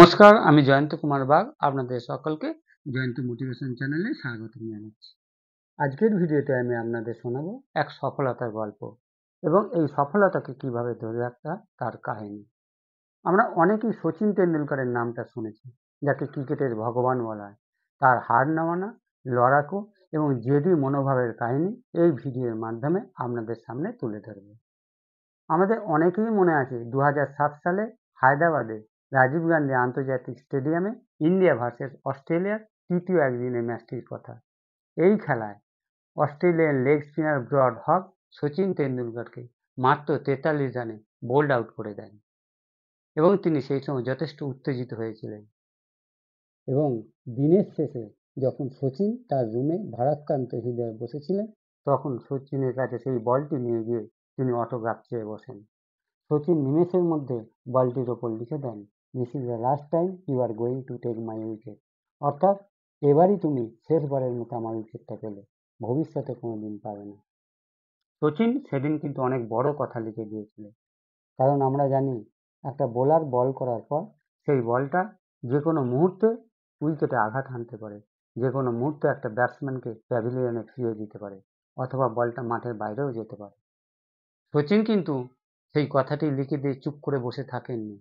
নমস্কার, আমি জয়ন্ত কুমার বাগ। আপনাদের সকলকে জয়ন্ত মোটিভেশন চ্যানেলে স্বাগত জানাচ্ছি। আজকের ভিডিওতে আমি আপনাদের শোনাবো এক সফলতার গল্প এবং এই সফলতাকে কিভাবে ধরে রাখতে হয় তার কাহিনী। আমরা অনেকেই সচিন টেন্ডুলকারের নামটা শুনেছি, যাকে ক্রিকেটের ভগবান বলা হয়। তার হার না মানা, লড়াকু এবং জেদি মনোভাবের কাহিনী এই ভিডিওর মাধ্যমে আপনাদের সামনে তুলে ধরবো। আমাদের অনেকেরই মনে আছে 2007 সালে হায়দ্রাবাদে রাজীব গান্ধী আন্তর্জাতিক স্টেডিয়ামে ইন্ডিয়া ভার্সেস অস্ট্রেলিয়ার তৃতীয় একদিনের ম্যাচটির কথা। এই খেলায় অস্ট্রেলিয়ান লেগ স্পিনার ব্রড হক সচিন তেন্ডুলকরকে মাত্র 43 রানে বোল্ড আউট করে দেন এবং তিনি সেই সময় যথেষ্ট উত্তেজিত হয়েছিলেন। এবং দিনের শেষে যখন সচিন তার রুমে ভারাক্রান্ত হৃদয়ে বসেছিলেন, তখন সচিনের কাছে সেই বলটি নিয়ে গিয়ে তিনি অটোগ্রাফ চেয়ে বসেন। সচিন নিমেষের মধ্যে বলটির ওপর লিখে দেন, this is the last time you are going to take my wicket. অর্থাৎ এবারই তুমি শেষবারের মতো আমার উইকেটটা পেলে, ভবিষ্যতে কোনোদিন পাবে না। সচিন সেদিন কিন্তু অনেক বড় কথা লিখে দিয়েছিলেন, কারণ আমরা জানি একটা বোলার বল করার পর সেই বলটা যে কোনো মুহূর্তে উইকেটে আঘাত হানতে পারে, যে কোনো মুহূর্তে একটা ব্যাটসম্যানকে প্যাভিলিয়নে ফিরিয়ে দিতে পারে, অথবা বলটা মাঠের বাইরেও যেতে পারে। সচিন কিন্তু সেই কথাটি লিখে দিয়ে চুপ করে বসে থাকেননি।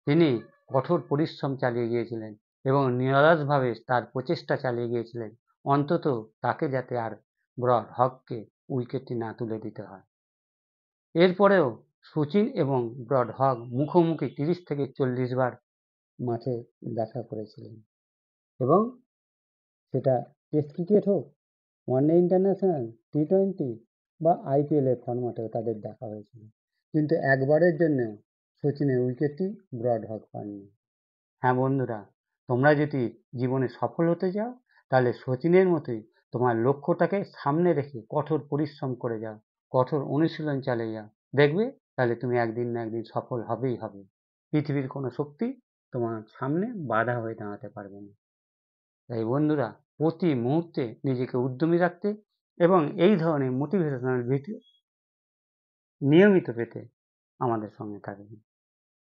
তিনি কঠোর পরিশ্রম চালিয়ে গিয়েছিলেন এবং নিরলসভাবে তার প্রচেষ্টা চালিয়ে গিয়েছিলেন, অন্তত তাকে যাতে আর ব্রড হককে উইকেটটি না তুলে দিতে হয়। এরপরেও সচিন এবং ব্রড হক মুখোমুখি 30 থেকে 40 বার মাঠে দেখা করেছিলেন এবং সেটা টেস্ট ক্রিকেট হোক, ওয়ানডে ইন্টারন্যাশনাল, টি-20 বা IPL এর ফরম্যাটেও তাদের দেখা হয়েছিল। কিন্তু একবারের জন্যও সচিনের উইকেটটি ব্রড হক পাননি। হ্যাঁ বন্ধুরা, তোমরা যদি জীবনে সফল হতে চাও, তাহলে সচিনের মতোই তোমার লক্ষ্যটাকে সামনে রেখে কঠোর পরিশ্রম করে যাও, কঠোর অনুশীলন চালিয়ে যাও। দেখবে তাহলে তুমি একদিন না একদিন সফল হবেই হবে। পৃথিবীর কোনো শক্তি তোমার সামনে বাধা হয়ে দাঁড়াতে পারবে না। তাই বন্ধুরা, প্রতি মুহূর্তে নিজেকে উদ্যমী রাখতে এবং এই ধরনের মোটিভেশনাল ভিডিও নিয়মিত পেতে আমাদের সঙ্গে থাকবেন।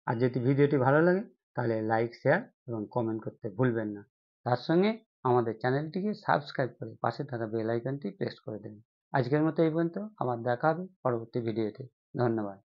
আর যদি ভিডিওটি ভালো লাগে তাহলে লাইক, শেয়ার এবং কমেন্ট করতে ভুলবেন না। তার সঙ্গে আমাদের চ্যানেলটিকে সাবস্ক্রাইব করে পাশে থাকা বেল আইকনটি প্রেস করে দেবেন। আজকের মতো এই পর্যন্ত, আবার দেখা হবে পরবর্তী ভিডিওতে। ধন্যবাদ।